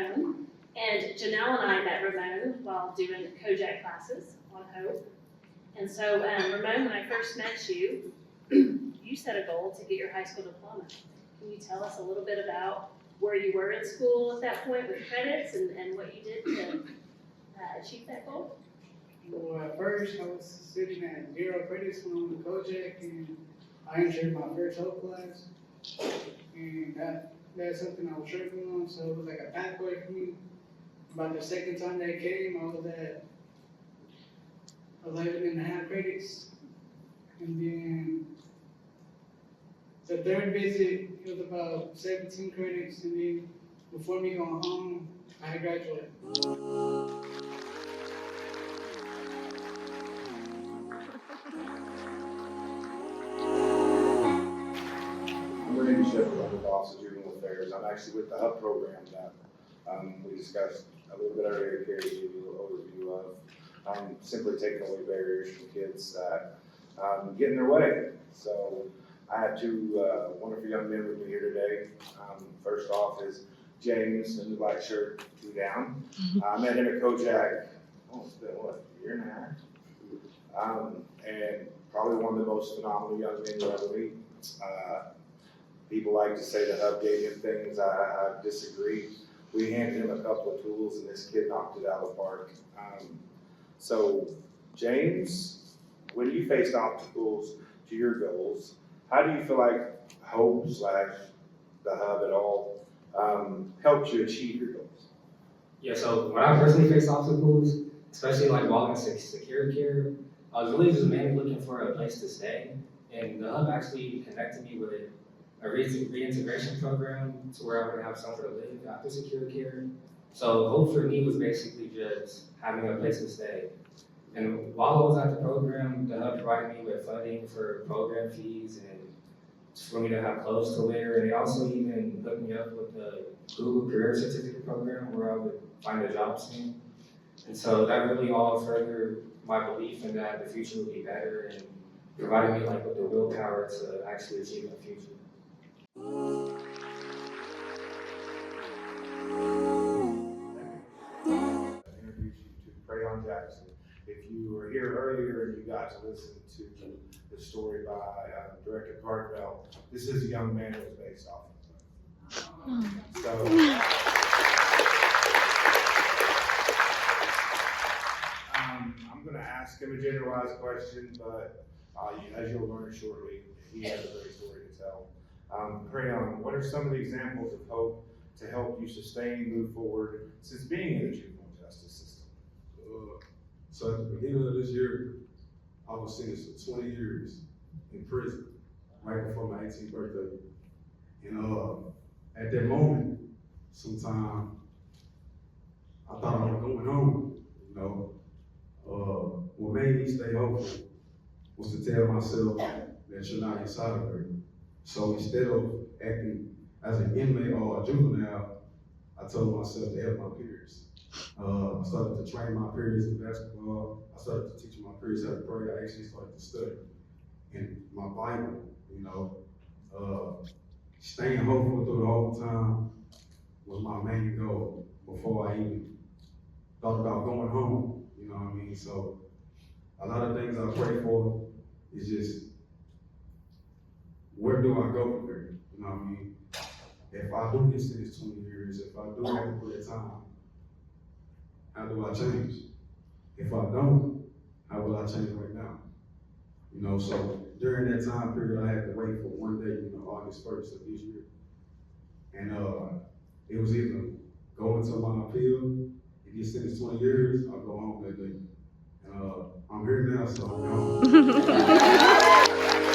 Ramon. And Janelle and I met Ramon while doing Kojak classes on Hope. And so, Ramon, when I first met you, you set a goal to get your high school diploma. Can you tell us a little bit about where you were in school at that point with credits and what you did to achieve that goal? Well, at first, I was sitting at 0 credits when I went to Kojak, and I entered my first Hope class. And that's something I was working on, so it was like a pathway for me. By the second time they came, I was at 11.5 credits. And then the third visit, it was about 17 credits, and then before me going home, I had graduated. My name is Shepard. I'm with the Office of Juvenile Affairs. I'm actually with the HUB program that we discussed a little bit earlier. Carrie gave you a little overview of simply taking away barriers from kids that get in their way. So I have two wonderful young men with me here today. First off is James in the black shirt, 2 down. I met him at Kojak, it's been what, a year and a half? And probably one of the most phenomenal young men you'll ever meet. People like to say that HUB gave him things. I disagree. We handed him a couple of tools, and this kid knocked it out of the park. So, James, when you faced obstacles to your goals, how do you feel like Hope / the HUB at all helped you achieve your goals? Yeah, so when I personally faced obstacles, especially like while in security care, I was really just mainly looking for a place to stay. And the HUB actually connected me with a reintegration program to where I would have somewhere to live after security care. So Hope for me was basically just having a place to stay. And while I was at the program, the HUB provided me with funding for program fees and for me to have clothes to wear. And they also even hooked me up with the Google Career Certificate program where I would find a job soon. And so that really all furthered my belief in that the future would be better and provided me like with the willpower to actually achieve the future. I introduce you to Crayon Jackson. If you were here earlier and you got to listen to the story by Director Cartwell, this is a young man who was based off of. So, I'm going to ask him a generalized question, but as you'll learn shortly, he has a great story to tell. Crayon, what are some of the examples of hope to help you sustain, move forward since being in the juvenile justice system? So at the beginning of this year, I was sentenced to 20 years in prison, right before my 18th birthday. And at that moment, sometime, I thought I was going home, you know. What made me stay hopeful was to tell myself that you're not inside of her. So instead of acting as an inmate or a juvenile, I told myself to help my peers. I started to train my peers in basketball. I started to teach my peers how to pray. I actually started to study. And my Bible, you know, staying hopeful through the whole time was my main goal before I even thought about going home, you know what I mean? So a lot of things I pray for is just, where do I go from here? You know what I mean? If I do get sentenced 20 years, if I do have to put time, how do I change? If I don't, how will I change right now? You know, so during that time period, I had to wait for one day, you know, August 1st of this year. And it was either go into my appeal and get sentenced 20 years, or go home that day. And I'm here now, so I'm gone.